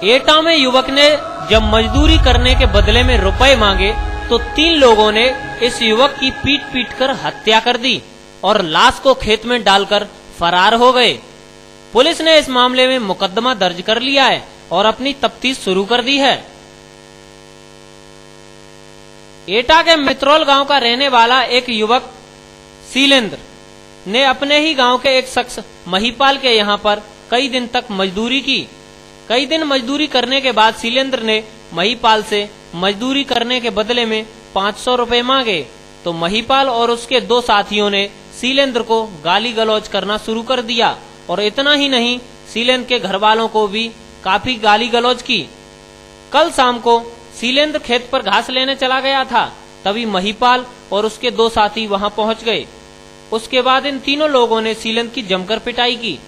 एटा में युवक ने जब मजदूरी करने के बदले में रुपए मांगे तो 3 लोगों ने इस युवक की पीट कर हत्या कर दी और लाश को खेत में डालकर फरार हो गए। पुलिस ने इस मामले में मुकदमा दर्ज कर लिया है और अपनी तफ्तीश शुरू कर दी है। एटा के मित्रोल गांव का रहने वाला एक युवक शीलेंद्र ने अपने ही गांव के एक शख्स महिपाल के यहां पर कई दिन तक मजदूरी की। कई दिन मजदूरी करने के बाद शीलेंद्र ने महिपाल से मजदूरी करने के बदले में 500 रुपए मांगे तो महिपाल और उसके 2 साथियों ने शीलेंद्र को गाली गलौज करना शुरू कर दिया और इतना ही नहीं, शीलेंद्र के घर वालों को भी काफी गाली गलौज की। कल शाम को शीलेंद्र खेत पर घास लेने चला गया था, तभी महिपाल और उसके 2 साथी वहां पहुंच गए। उसके बाद इन तीनों लोगों ने शीलेंद्र की जमकर पिटाई की।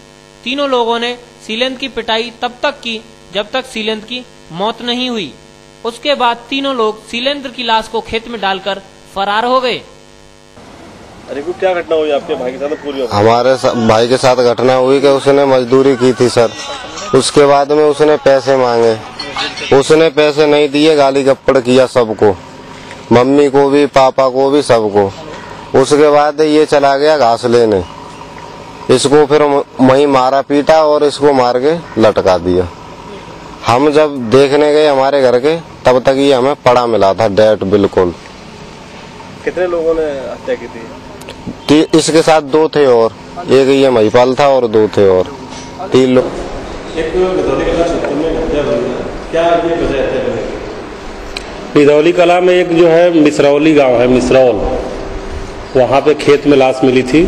तीनों लोगों ने शीलेंद्र की पिटाई तब तक की जब तक शीलेंद्र की मौत नहीं हुई। उसके बाद तीनों लोग शीलेंद्र की लाश को खेत में डालकर फरार हो गए। अरे क्या घटना हुई आपके भाई के साथ? पूरी हमारे भाई के साथ घटना हुई कि उसने मजदूरी की थी सर। उसके बाद में उसने पैसे मांगे, उसने पैसे नहीं दिए, गाली गप्पड़ किया सबको, मम्मी को भी, पापा को भी, सबको। उसके बाद ये चला गया घास लेने, इसको फिर वहीं मारा पीटा और इसको मार के लटका दिया। हम जब देखने गए हमारे घर के, तब तक ये हमें पड़ा मिला था डेड बिल्कुल। कितने लोगों ने हत्या की थी? इसके साथ 2 थे और एक ये महिपाल था और 2 थे और 3 लोग। बिधौली कला में एक जो है मिसरौली गांव है, मिसरौल, वहाँ पे खेत में लाश मिली थी।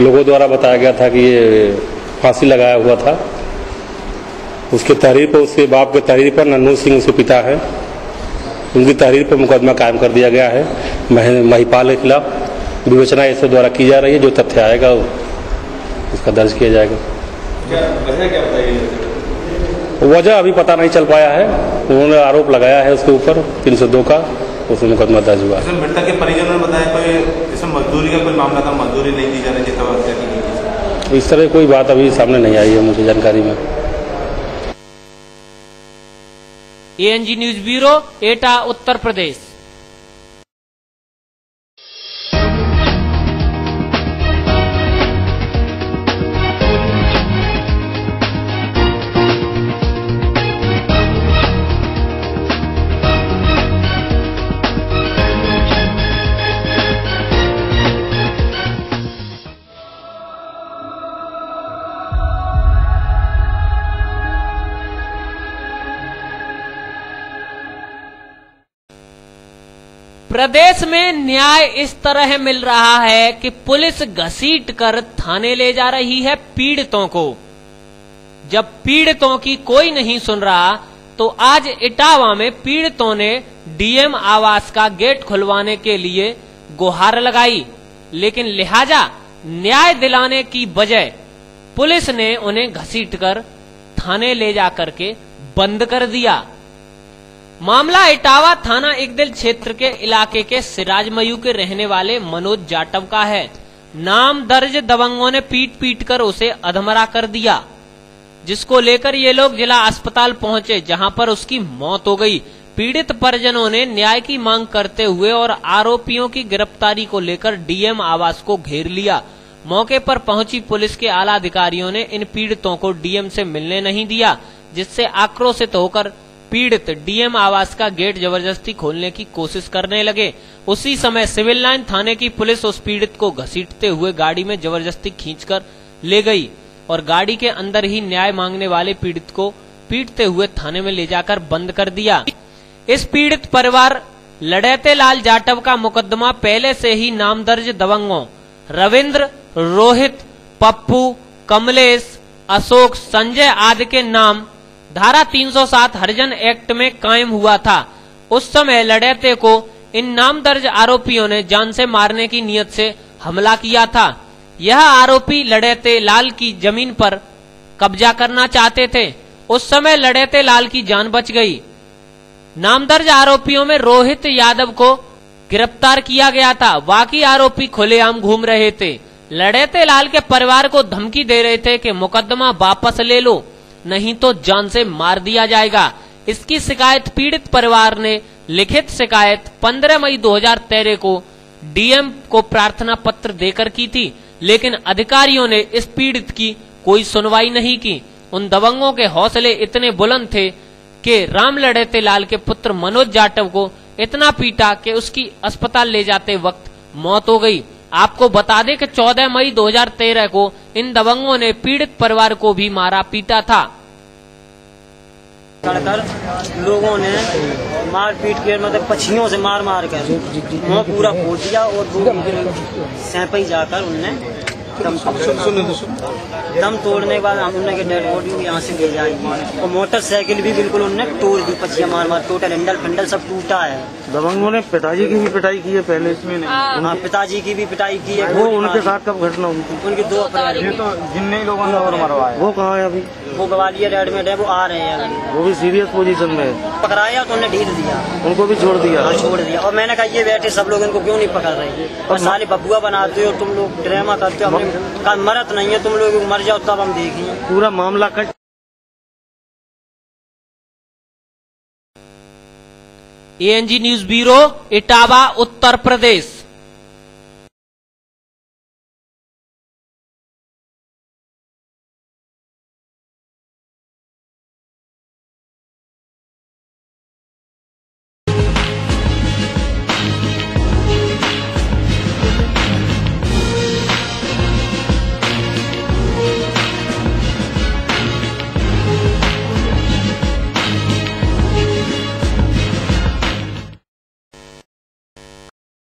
लोगों द्वारा बताया गया था कि ये फांसी लगाया हुआ था। उसके तहरीर पर, उसके बाप के तहरीर पर, नन्नू सिंह उसके पिता है, उनकी तहरीर पर मुकदमा कायम कर दिया गया है। महिपाल के खिलाफ विवेचना इसके द्वारा की जा रही है। जो तथ्य आएगा उसका दर्ज किया जाएगा। वजह क्या बताइए? वजह अभी पता नहीं चल पाया है। उन्होंने आरोप लगाया है उसके ऊपर 302 का, उसमें मुकदमा दर्ज हुआ है। मृतक के परिजनों ने बताया कोई इसमें मजदूरी का कोई मामला था, मजदूरी नहीं दी जा रही थी, तब हत्या की गई। इस तरह कोई बात अभी सामने नहीं आई है मुझे जानकारी में। ANG न्यूज ब्यूरो, एटा, उत्तर प्रदेश। प्रदेश में न्याय इस तरह मिल रहा है कि पुलिस घसीट कर थाने ले जा रही है पीड़ितों को। जब पीड़ितों की कोई नहीं सुन रहा तो आज इटावा में पीड़ितों ने डीएम आवास का गेट खुलवाने के लिए गुहार लगाई, लेकिन लिहाजा न्याय दिलाने की बजाय पुलिस ने उन्हें घसीट कर थाने ले जाकर के बंद कर दिया। मामला इटावा थाना इकदिल क्षेत्र के इलाके के सिराजमयू के रहने वाले मनोज जाटव का है। नाम दर्ज दबंगों ने पीट कर उसे अधमरा कर दिया, जिसको लेकर ये लोग जिला अस्पताल पहुंचे, जहां पर उसकी मौत हो गई। पीड़ित परिजनों ने न्याय की मांग करते हुए और आरोपियों की गिरफ्तारी को लेकर डीएम आवास को घेर लिया। मौके पर पहुंची पुलिस के आला अधिकारियों ने इन पीड़ितों को डीएम से मिलने नहीं दिया, जिससे आक्रोशित होकर पीड़ित डीएम आवास का गेट जबरदस्ती खोलने की कोशिश करने लगे। उसी समय सिविल लाइन थाने की पुलिस उस पीड़ित को घसीटते हुए गाड़ी में जबरदस्ती खींचकर ले गई और गाड़ी के अंदर ही न्याय मांगने वाले पीड़ित को पीटते हुए थाने में ले जाकर बंद कर दिया। इस पीड़ित परिवार लड़ैते लाल जाटव का मुकदमा पहले से ही नामदर्ज दबंगों रविंद्र, रोहित, पप्पू, कमलेश, अशोक, संजय आदि के नाम धारा 307 हरिजन एक्ट में कायम हुआ था। उस समय लड़ैते को इन नामदर्ज आरोपियों ने जान से मारने की नीयत से हमला किया था। यह आरोपी लड़ैते लाल की जमीन पर कब्जा करना चाहते थे। उस समय लड़ैते लाल की जान बच गई। नामदर्ज आरोपियों में रोहित यादव को गिरफ्तार किया गया था, बाकी आरोपी खुलेआम घूम रहे थे। लड़ैते लाल के परिवार को धमकी दे रहे थे कि मुकदमा वापस ले लो, नहीं तो जान से मार दिया जाएगा। इसकी शिकायत पीड़ित परिवार ने लिखित शिकायत 15 मई 2013 को डीएम को प्रार्थना पत्र देकर की थी, लेकिन अधिकारियों ने इस पीड़ित की कोई सुनवाई नहीं की। उन दबंगों के हौसले इतने बुलंद थे कि राम लड़ते लाल के पुत्र मनोज जाटव को इतना पीटा कि उसकी अस्पताल ले जाते वक्त मौत हो गई। आपको बता दें कि 14 मई 2013 को इन दबंगों ने पीड़ित परिवार को भी मारा पीटा था। लोगों ने मार पीट के मतलब पछियों से मार मार कर मुंह पूरा फोड़ दिया और सैंपई जाकर उनने दम तोड़ने के बाद हमने के डेड बॉडी भी यहाँ से ले जाएगी और मोटरसाइकिल भी बिल्कुल उनने तोड़ दी, पछिया मार मार टोटल हैंडल फंडल सब टूटा है। दबंगों ने पिताजी की भी पिटाई की है पहले इसमें नहीं? हाँ, पिताजी की भी पिटाई की है। वो उनके साथ कब घटना हुई थी? उनकी 2 अप्रैल। ये तो जिन्ने लोगों ने और मरवाया वो कहाँ है अभी? वो ग्वालियर एडमिट है, वो आ रहे हैं अभी। वो भी सीरियस पोजीशन में है। पकड़ाया तो उन्हें ढील दिया, उनको भी छोड़ दिया। छोड़ दिया और मैंने कहा ये बैठे सब लोग इनको क्यों नहीं पकड़ रहे और साले बबुआ बनाते हो तुम लोग, ड्रामा करते हो। हमने मरत नहीं है, तुम लोग मर जाओ तब हम देखेंगे पूरा मामला का। एएनजी न्यूज ब्यूरो, इटावा, उत्तर प्रदेश।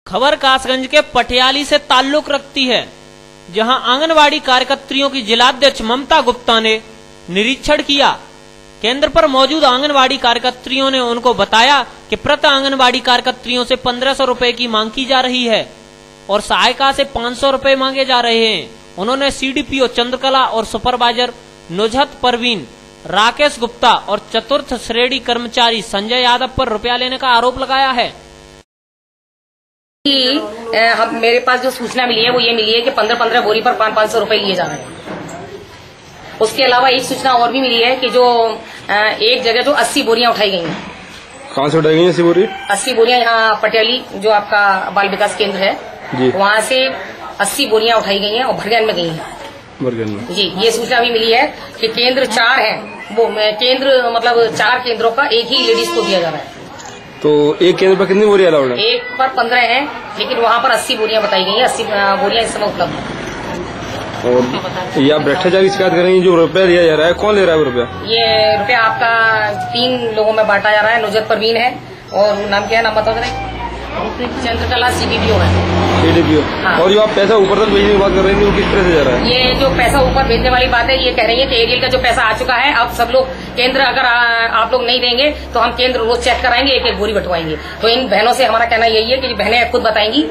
खबर कासगंज के पटियाली से ताल्लुक रखती है, जहां आंगनवाड़ी कार्यकर्त्रियों की जिलाध्यक्ष ममता गुप्ता ने निरीक्षण किया। केंद्र पर मौजूद आंगनवाड़ी कार्यकर्त्रियों ने उनको बताया कि प्रति आंगनवाड़ी कार्यकर्त्रियों से 1500 रुपए की मांग की जा रही है और सहायिका से 500 रुपए मांगे जा रहे हैं। उन्होंने सीडीपीओ चंद्रकला और सुपरवाइजर नुजहत परवीन, राकेश गुप्ता और चतुर्थ श्रेणी कर्मचारी संजय यादव पर रुपया लेने का आरोप लगाया है। हम मेरे पास जो सूचना मिली है वो ये मिली है कि 15-15 बोरी पर 500 रुपए लिए जा रहे हैं। उसके अलावा एक सूचना और भी मिली है कि जो एक जगह जो 80 बोरियां उठाई गई हैं। कहाँ से उठाई गई 80 बोरी? 80 बोरियां यहाँ पटियाली जो आपका बाल विकास केंद्र है वहाँ से 80 बोरियां उठाई गई हैं और भरगन में गई हैं। भरगन में जी, ये सूचना भी मिली है कि केंद्र 4 है, वो केंद्र मतलब 4 केंद्रों का एक ही लेडीज को दिया जा रहा है। तो एक केंद्र पर कितनी बोरियां अलाउड है? एक पर 15 है, लेकिन वहाँ पर 80 बोरियां बताई गई है। 80 बोरियां इस समय उपलब्ध है। और ये आप भ्रष्टाचार की शिकायत कर रही हैं? जो रुपया लिया जा रहा है कौन ले रहा है रुपया? ये रुपया आपका 3 लोगों में बांटा जा रहा है। नुजहत परवीन है और नाम क्या है, नाम बताओ जरा। चंद्रकला सीडीपीओ है। सीडीपीओ। हाँ। और जो आप पैसा ऊपर तक भेजने की बात कर रही थी वो किस तरह से जा रहा है? ये जो पैसा ऊपर भेजने वाली बात है, ये कह रही है कि एरियल का जो पैसा आ चुका है, अब सब लोग केंद्र अगर आप लोग नहीं देंगे तो हम केंद्र रोज चेक कराएंगे, एक एक बोरी बंटवाएंगे। तो इन बहनों से हमारा कहना यही है कि बहनें खुद बताएंगी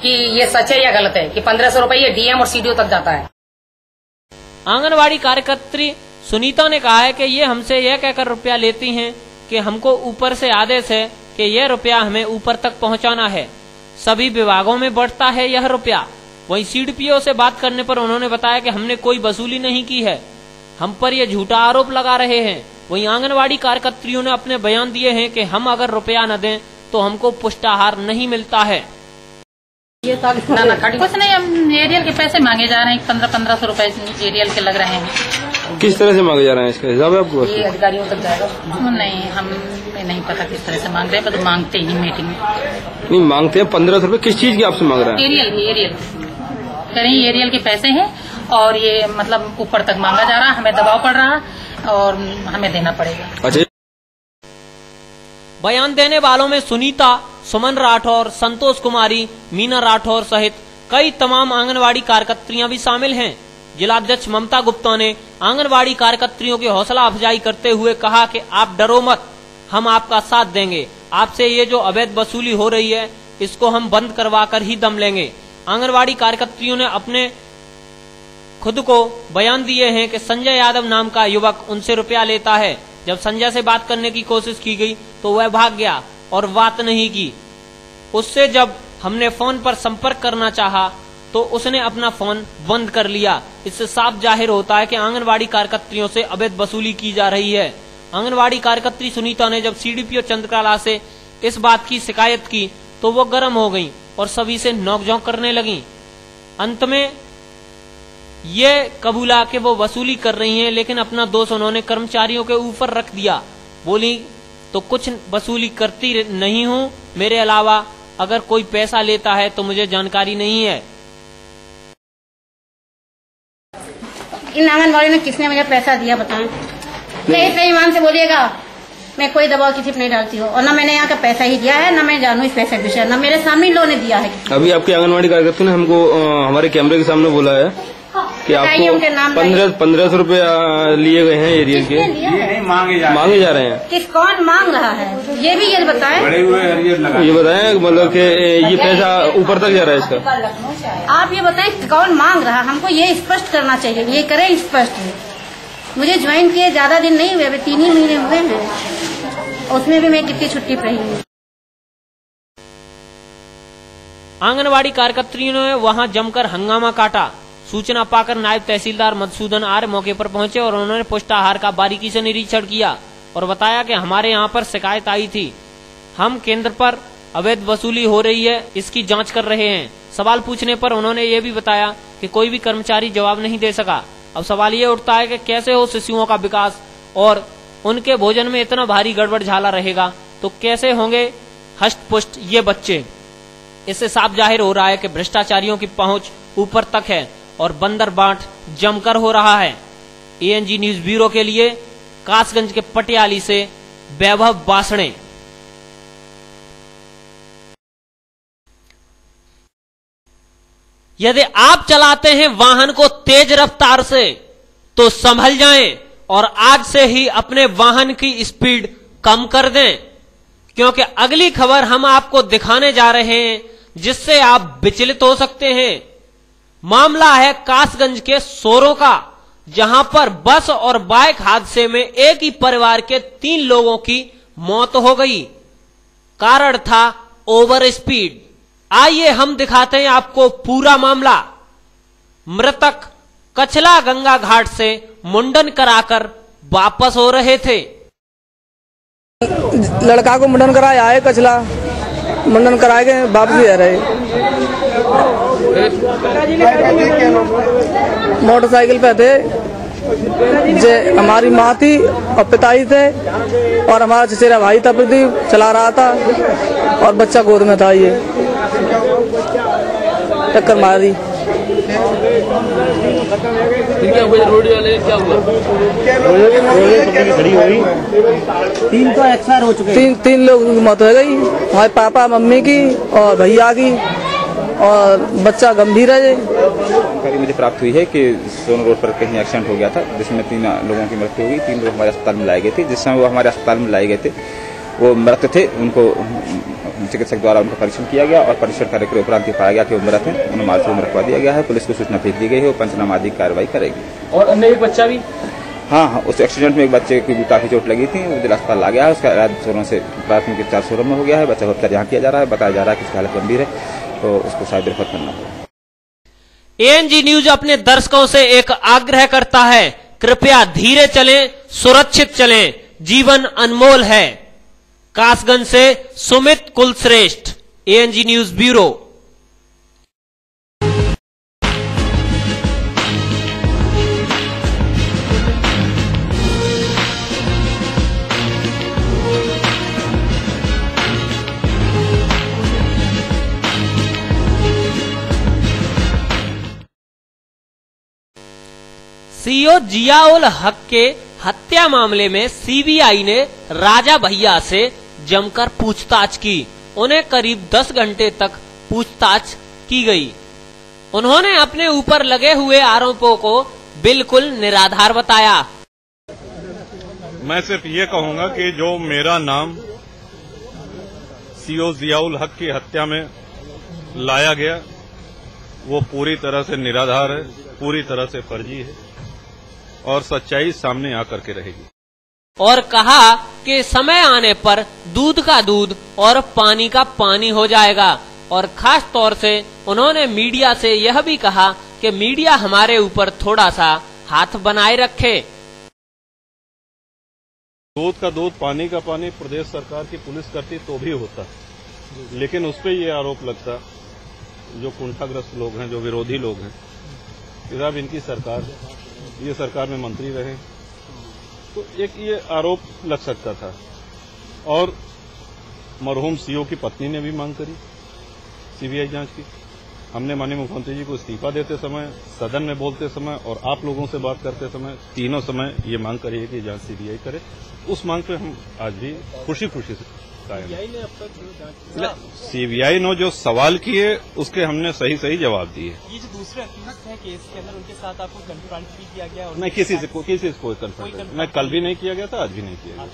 कि ये सच है या गलत है कि 1500 रुपए ये डीएम और सीडीओ तक जाता है। आंगनवाड़ी कार्यकर्त्री सुनीता ने कहा है कि ये हमसे यह कहकर रुपया लेती हैं कि हमको ऊपर से आदेश है कि यह रुपया हमें ऊपर तक पहुंचाना है। सभी विभागों में बढ़ता है यह रुपया। वहीं सीडीपीओ से बात करने पर उन्होंने बताया कि हमने कोई वसूली नहीं की है, हम पर यह झूठा आरोप लगा रहे हैं। वहीं आंगनवाड़ी कार्यकर्त्रियों ने अपने बयान दिए हैं कि हम अगर रुपया न दें तो हमको पुष्टाहार नहीं मिलता है। कुछ नहीं, हम एरियल के पैसे मांगे जा रहे हैं। 1500 रुपए एरियल के लग रहे हैं। किस तरह से मांगे जा रहे हैं, इसका हिसाब है आपको? ये अधिकारियों तक जाएगा? नहीं, हमें नहीं पता किस तरह से मांग रहे हैं, पर मांगते ही मीटिंग में। नहीं मांगते हैं 1500 रुपए, किस चीज की आपसे मांग रहे हैं? एरियल कह रही एरियल के पैसे हैं और ये मतलब ऊपर तक मांगा जा रहा है, हमें दबाव पड़ रहा है और हमें देना पड़ेगा। अच्छा। बयान देने वालों में सुनीता, सुमन राठौर, संतोष कुमारी, मीना राठौर सहित कई तमाम आंगनवाड़ी कार्यकर्त्रियां भी शामिल हैं। जिलाध्यक्ष ममता गुप्ता ने आंगनवाड़ी कार्यकर्त्रियों की हौसला अफजाई करते हुए कहा कि आप डरो मत, हम आपका साथ देंगे। आपसे ये जो अवैध वसूली हो रही है इसको हम बंद करवा कर ही दम लेंगे। आंगनवाड़ी कार्यकर्त्रियों ने अपने खुद को बयान दिए हैं कि संजय यादव नाम का युवक उनसे रुपया लेता है। जब संजय से बात करने की कोशिश की गई तो वह भाग गया और बात नहीं की। उससे जब हमने फोन पर संपर्क करना चाहा तो उसने अपना फोन बंद कर लिया। इससे साफ जाहिर होता है कि आंगनवाड़ी कार्यकर्त्रियों से अवैध वसूली की जा रही है। आंगनवाड़ी कार्यकर्त्री सुनीता ने जब सीडीपीओ चंद्रकला से इस बात की शिकायत की तो वो गर्म हो गईं और सभी से नोकझोंक करने लगीं। अंत में ये कबूला कि वो वसूली कर रही हैं, लेकिन अपना दोष उन्होंने कर्मचारियों के ऊपर रख दिया। बोली तो कुछ वसूली करती नहीं हूं, मेरे अलावा अगर कोई पैसा लेता है तो मुझे जानकारी नहीं है। इन आंगनबाड़ी ने किसने मुझे पैसा दिया बताएं? मैं ईमान से बोलिएगा, मैं कोई दबाव किसी पे नहीं डालती हूँ और न मैंने यहाँ का पैसा ही दिया है, न मैं जानू इस पैसे विषय, न मेरे सामने लोगों ने दिया है। अभी आपकी आंगनवाड़ी कार्यकर्ता ने हमको हमारे कैमरे के सामने बोला है कि आपको 1500 रुपए लिए गए हैं एरियल के, मांगे जा रहे हैं। किस कौन मांग रहा है ये भी ये बताएं। ये बताएं मतलब कि ये पैसा ऊपर तक जा रहा है इसका। आप ये बताएं कौन मांग रहा है, हमको ये स्पष्ट करना चाहिए, ये करें स्पष्ट। मुझे ज्वाइन किए ज्यादा दिन नहीं हुए, अभी 3 ही महीने हुए हैं, उसमें भी मैं कितनी छुट्टी पर हूँ। आंगनवाड़ी कार्यकर्त्रियों ने वहां जमकर हंगामा काटा। सूचना पाकर नायब तहसीलदार मधुसूदन आर्य मौके पर पहुंचे और उन्होंने पुष्टाहार का बारीकी से निरीक्षण किया और बताया कि हमारे यहाँ पर शिकायत आई थी, हम केंद्र पर अवैध वसूली हो रही है, इसकी जांच कर रहे हैं। सवाल पूछने पर उन्होंने ये भी बताया कि कोई भी कर्मचारी जवाब नहीं दे सका। अब सवाल ये उठता है कि कैसे हो शिशुओं का विकास और उनके भोजन में इतना भारी गड़बड़ झाला रहेगा तो कैसे होंगे हष्ट पुष्ट ये बच्चे। इससे साफ जाहिर हो रहा है कि भ्रष्टाचारियों की पहुंच ऊपर तक है और बंदर बांट जमकर हो रहा है। एएनजी न्यूज ब्यूरो के लिए कासगंज के पटियाली से वैभव बासणे। यदि आप चलाते हैं वाहन को तेज रफ्तार से तो संभल जाएं और आज से ही अपने वाहन की स्पीड कम कर दें, क्योंकि अगली खबर हम आपको दिखाने जा रहे हैं जिससे आप विचलित हो सकते हैं। मामला है कासगंज के सोरों का, जहां पर बस और बाइक हादसे में एक ही परिवार के 3 लोगों की मौत हो गई। कारण था ओवर स्पीड। आइए हम दिखाते हैं आपको पूरा मामला। मृतक कचला गंगा घाट से मुंडन कराकर वापस हो रहे थे। लड़का को मुंडन कराया है, कचला मुंडन कराए के वापस आ रहे। मोटरसाइकिल पे थे, जे हमारी माँ थी और पिताजी थे और हमारा चचेरा भाई था, प्रदीप चला रहा था और बच्चा गोद में था। ये टक्कर मारी। रोड वाले क्या हुआ? खड़ी हुई, 3 तो एक्सपायर हो चुके। 3 लोगों की मौत हो गई, हमारे पापा मम्मी की और भैया की, और बच्चा गंभीर है। जानकारी मुझे प्राप्त हुई है कि सोन रोड पर कहीं एक्सीडेंट हो गया था जिसमें 3 लोगों की मृत्यु हुई। 3 लोग हमारे अस्पताल में लाए गए थे। जिस समय वो हमारे अस्पताल में लाए गए थे वो मृत थे। उनको चिकित्सक द्वारा उनका परीक्षण किया गया और परीक्षण करने के उपरांत पाया गया कि वो मृत है। उन्हें मार्चरी में रखवा दिया गया है। पुलिस को सूचना भेज दी गई है, वो पंचनामा आदि कार्रवाई करेगी। और अन्य एक बच्चा भी? हाँ, उस एक्सीडेंट में एक बच्चे की भी काफी चोट लगी थी, वो जिला अस्पताल आ गया है। उसका इलाज सोरों से प्राथमिक उपचार सोरों में हो गया है। बच्चा का उपचार यहाँ किया जा रहा है। बताया जा रहा है कि उसकी हालत गंभीर है, तो उसको शायद रेफर करना होगा। एएनजी न्यूज अपने दर्शकों से एक आग्रह करता है, कृपया धीरे चलें, सुरक्षित चलें, जीवन अनमोल है। कासगंज से Sumit Kulshreshtha, ANG news bureau. CO Ziaul Haq के हत्या मामले में सीबीआई ने राजा भैया से जमकर पूछताछ की। उन्हें करीब 10 घंटे तक पूछताछ की गई। उन्होंने अपने ऊपर लगे हुए आरोपों को बिल्कुल निराधार बताया। मैं सिर्फ ये कहूंगा कि जो मेरा नाम सीओ जियाउल हक की हत्या में लाया गया वो पूरी तरह से निराधार है, पूरी तरह से फर्जी है और सच्चाई सामने आकर के रहेगी। और कहा कि समय आने पर दूध का दूध और पानी का पानी हो जाएगा। और खास तौर से उन्होंने मीडिया से यह भी कहा कि मीडिया हमारे ऊपर थोड़ा सा हाथ बनाए रखे। दूध का दूध, पानी का पानी प्रदेश सरकार की पुलिस करती तो भी होता, लेकिन उस पर यह आरोप लगता, जो कुंठाग्रस्त लोग हैं, जो विरोधी लोग हैं, कि साहब इनकी सरकार, ये सरकार में मंत्री रहे, तो एक ये आरोप लग सकता था। और मरहूम सीओ की पत्नी ने भी मांग करी सीबीआई जांच की। हमने माननीय मुख्यमंत्री जी को इस्तीफा देते समय, सदन में बोलते समय और आप लोगों से बात करते समय, तीनों समय ये मांग करी है कि जांच सीबीआई करे। उस मांग पे हम आज भी खुशी खुशी से कायम हैं। सीबीआई ने जो सवाल किए उसके हमने सही जवाब दिए। ये जो दूसरे अभियुक्त है केस के अंदर, उनके साथ आपको कंफ्रंट किया गया? नहीं, किसी से कोई कंफ्रंट मैं कल भी नहीं किया गया था, आज भी नहीं किया गया।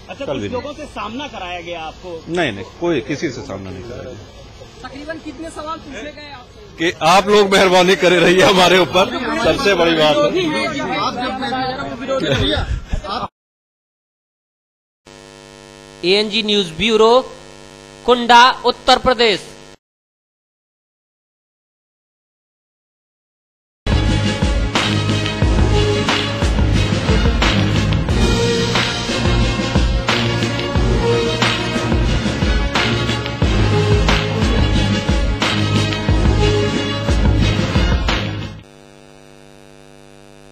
अच्छा, कुछ लोगों से सामना कराया गया आपको? नहीं, कोई किसी से सामना नहीं कराया गया। तकरीबन कितने सवाल पूछे गए आपसे? कि आप लोग मेहरबानी करे रहिए हमारे ऊपर, सबसे बड़ी बात है। ANG न्यूज ब्यूरो, कुंडा, उत्तर प्रदेश।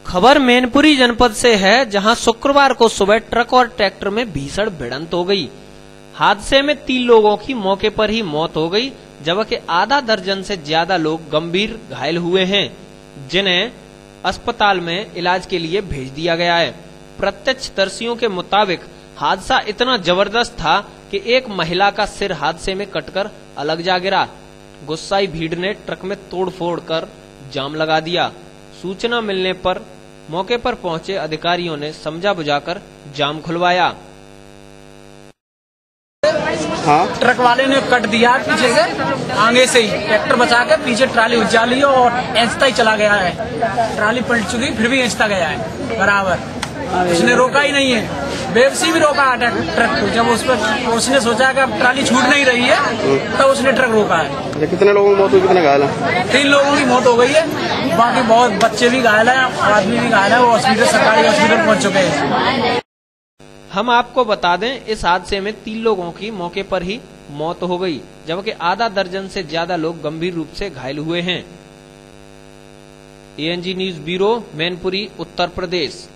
खबर मैनपुरी जनपद से है, जहां शुक्रवार को सुबह ट्रक और ट्रैक्टर में भीषण भिड़ंत हो गई। हादसे में 3 लोगों की मौके पर ही मौत हो गई, जबकि आधा दर्जन से ज्यादा लोग गंभीर घायल हुए हैं, जिन्हें अस्पताल में इलाज के लिए भेज दिया गया है। प्रत्यक्षदर्शियों के मुताबिक हादसा इतना जबरदस्त था कि एक महिला का सिर हादसे में कटकर अलग जा गिरा। गुस्साई भीड़ ने ट्रक में तोड़फोड़ कर जाम लगा दिया। सूचना मिलने पर मौके पर पहुंचे अधिकारियों ने समझा बुझाकर जाम खुलवाया। हाँ? ट्रक वाले ने कट दिया पीछे से, आगे से ही ट्रैक्टर बचा के पीछे ट्राली उलझा ली और एंचता ही चला गया है। ट्राली पलट चुकी, फिर भी एंचता गया है बराबर। उसने रोका ही नहीं है, बेबसी भी रोका ट्रक को। जब उस पर उसने सोचा कि अब ट्राली छूट नहीं रही है, तो उसने ट्रक रोका है। कितने लोगों की मौत हुई, कितने घायल हैं? 3 लोगों की मौत हो गई है, बाकी बहुत बच्चे भी घायल हैं, आदमी भी घायल है। वो हॉस्पिटल, सरकारी हॉस्पिटल पहुंच चुके हैं। हम आपको बता दें, इस हादसे में 3 लोगों की मौके पर ही मौत हो गई, जबकि आधा दर्जन से ज्यादा लोग गंभीर रूप से घायल हुए हैं। ANG news bureau, Mainpuri, Uttar Pradesh.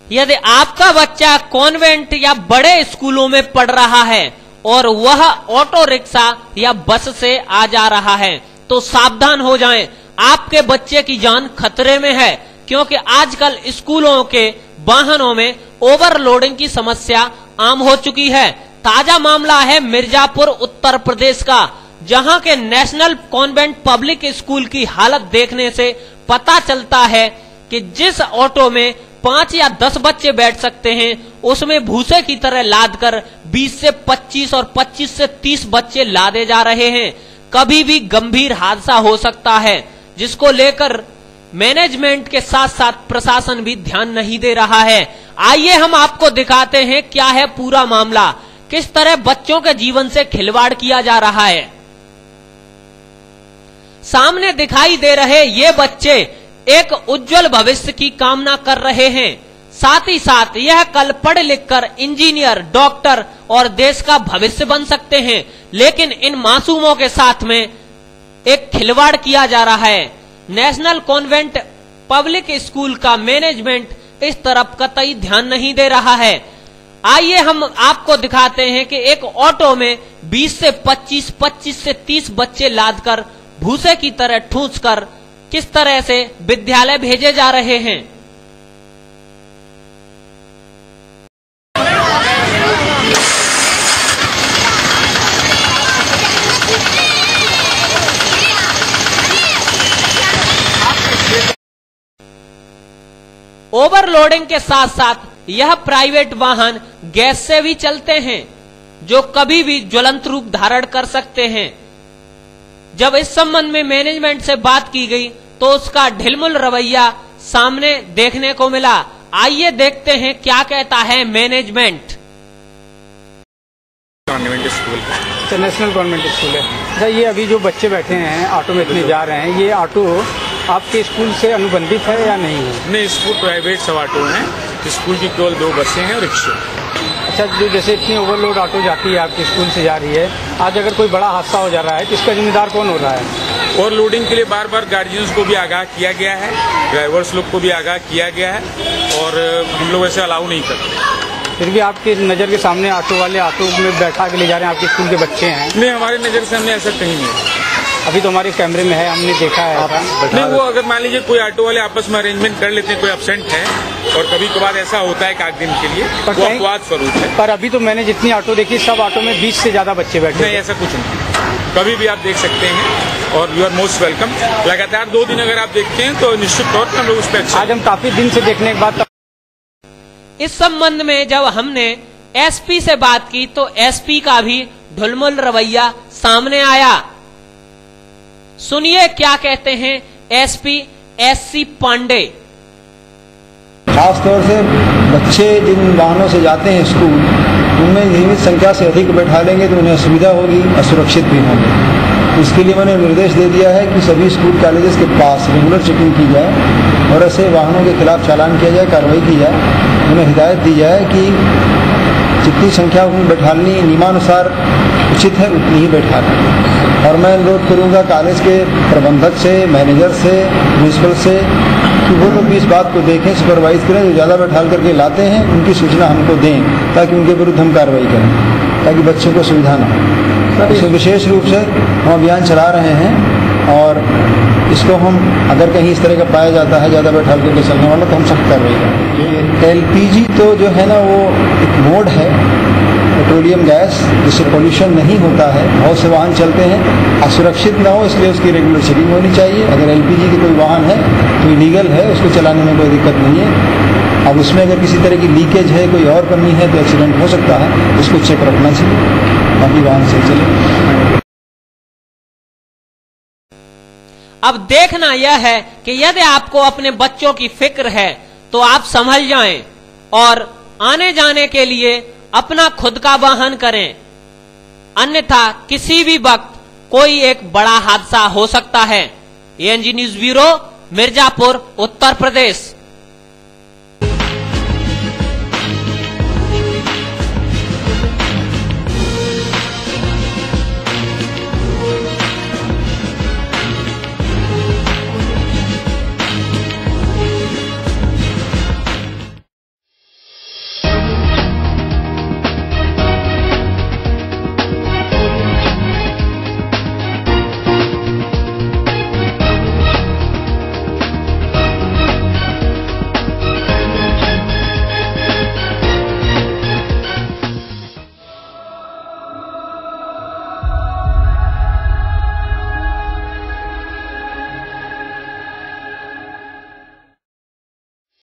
यदि आपका बच्चा कॉन्वेंट या बड़े स्कूलों में पढ़ रहा है और वह ऑटो रिक्शा या बस से आ जा रहा है, तो सावधान हो जाएं, आपके बच्चे की जान खतरे में है, क्योंकि आजकल स्कूलों के वाहनों में ओवरलोडिंग की समस्या आम हो चुकी है। ताजा मामला है मिर्जापुर, उत्तर प्रदेश का, जहां के नेशनल कॉन्वेंट पब्लिक स्कूल की हालत देखने से पता चलता है कि जिस ऑटो में 5 या 10 बच्चे बैठ सकते हैं, उसमें भूसे की तरह लाद कर 20 से 25 और 25 से 30 बच्चे लादे जा रहे हैं। कभी भी गंभीर हादसा हो सकता है, जिसको लेकर मैनेजमेंट के साथ साथ प्रशासन भी ध्यान नहीं दे रहा है। आइए हम आपको दिखाते हैं क्या है पूरा मामला, किस तरह बच्चों के जीवन से खिलवाड़ किया जा रहा है। सामने दिखाई दे रहे ये बच्चे एक उज्जवल भविष्य की कामना कर रहे हैं, साथ ही साथ यह कल पढ़ लिख कर इंजीनियर, डॉक्टर और देश का भविष्य बन सकते हैं, लेकिन इन मासूमों के साथ में एक खिलवाड़ किया जा रहा है। नेशनल कॉन्वेंट पब्लिक स्कूल का मैनेजमेंट इस तरफ कतई ध्यान नहीं दे रहा है। आइए हम आपको दिखाते हैं कि एक ऑटो में 20 से 25, 25 से 30 बच्चे लादकर भूसे की तरह ठूंस कर किस तरह से विद्यालय भेजे जा रहे हैं। ओवरलोडिंग के साथ साथ यह प्राइवेट वाहन गैस से भी चलते हैं, जो कभी भी ज्वलंत रूप धारण कर सकते हैं। जब इस संबंध में मैनेजमेंट से बात की गई तो उसका ढिलमुल रवैया सामने देखने को मिला। आइए देखते हैं क्या कहता है management. Government school international government school है। अच्छा, ये अभी जो बच्चे बैठे हैं ऑटो में इतने जा रहे हैं, ये ऑटो आपके स्कूल से अनुबंधित है या नहीं है? नहीं, स्कूल प्राइवेट सब ऑटो हैं। स्कूल की केवल 2 बसें हैं और रिक्शे। अच्छा, जो जैसे इतनी ओवरलोड ऑटो जाती है आपके स्कूल से जा रही है, आज अगर कोई बड़ा हादसा हो जा रहा है तो इसका जिम्मेदार कौन हो रहा है? ओवरलोडिंग के लिए बार बार गार्जियंस को भी आगाह किया गया है, ड्राइवर्स लोग को भी आगाह किया गया है, और हम लोग ऐसे अलाउ नहीं करते। फिर भी आपकी नज़र के सामने ऑटो वाले ऑटो में बैठा के ले जा रहे हैं, आपके स्कूल के बच्चे हैं। नहीं, हमारे नज़र से हमने ऐसा कहीं नहीं। अभी तो हमारे कैमरे में है, हमने देखा है। नहीं, वो अगर मान लीजिए कोई ऑटो वाले आपस में अरेंजमेंट कर लेते हैं, कोई एब्सेंट है, और कभी कभार ऐसा होता है एक दिन के लिए, वो अपवाद स्वरूप है। पर अभी तो मैंने जितनी ऑटो देखी, सब ऑटो में 20 से ज्यादा बच्चे बैठे। नहीं, ऐसा कुछ नहीं, कभी भी आप देख सकते हैं, और यू आर मोस्ट वेलकम। लगातार 2 दिन अगर आप देखते हैं तो निश्चित तौर पर हम लोग उस पर आज हम काफी दिन से देखने के बाद। इस संबंध में जब हमने एसपी से बात की तो एसपी का भी ढुलमुल रवैया सामने आया। सुनिए क्या कहते हैं एसपी एससी पांडे। खासतौर से बच्चे जिन वाहनों से जाते हैं स्कूल, उनमें नियमित संख्या से अधिक बैठा लेंगे तो उन्हें असुविधा होगी, असुरक्षित भी होंगे। इसके लिए मैंने निर्देश दे दिया है कि सभी स्कूल कॉलेजेस के पास रेगुलर चेकिंग की जाए और ऐसे वाहनों के खिलाफ चालान किया जाए, कार्रवाई की जाए। उन्हें हिदायत दी जाए कि जितनी संख्या उन्हें बैठानी नियमानुसार उचित है उतनी ही बैठा लें। और मैं अनुरोध करूंगा कॉलेज के प्रबंधक से, मैनेजर से, प्रिंसिपल से कि वो लोग भी इस बात को देखें, सुपरवाइज करें। जो ज़्यादा बैठाल करके लाते हैं उनकी सूचना हमको दें ताकि उनके विरुद्ध हम कार्रवाई करें, ताकि बच्चों को सुविधा न हो। इसमें विशेष रूप से हम अभियान चला रहे हैं और इसको हम अगर कहीं इस तरह का पाया जाता है ज़्यादा बैठाल करके चलने वाला तो हम सख्त कार्रवाई करेंगे। एलपीजी तो जो है ना वो एक मोड है, पेट्रोलियम गैस, जिससे पोल्यूशन नहीं होता है। बहुत से वाहन चलते हैं असुरक्षित ना हो, इसलिए उसकी रेगुलर चेकिंग होनी चाहिए। अगर एलपीजी की कोई वाहन है तो इलीगल है, उसको चलाने में कोई दिक्कत नहीं है। अब उसमें अगर किसी तरह की लीकेज है, कोई और कमी है तो एक्सीडेंट हो सकता है, उसको चेक रखना चाहिए, बाकी वाहन से चले। अब देखना यह है कि यदि आपको अपने बच्चों की फिक्र है तो आप संभल जाएं और आने जाने के लिए अपना खुद का वाहन करें, अन्यथा किसी भी वक्त कोई एक बड़ा हादसा हो सकता है। एएनजी न्यूज ब्यूरो, मिर्जापुर, उत्तर प्रदेश।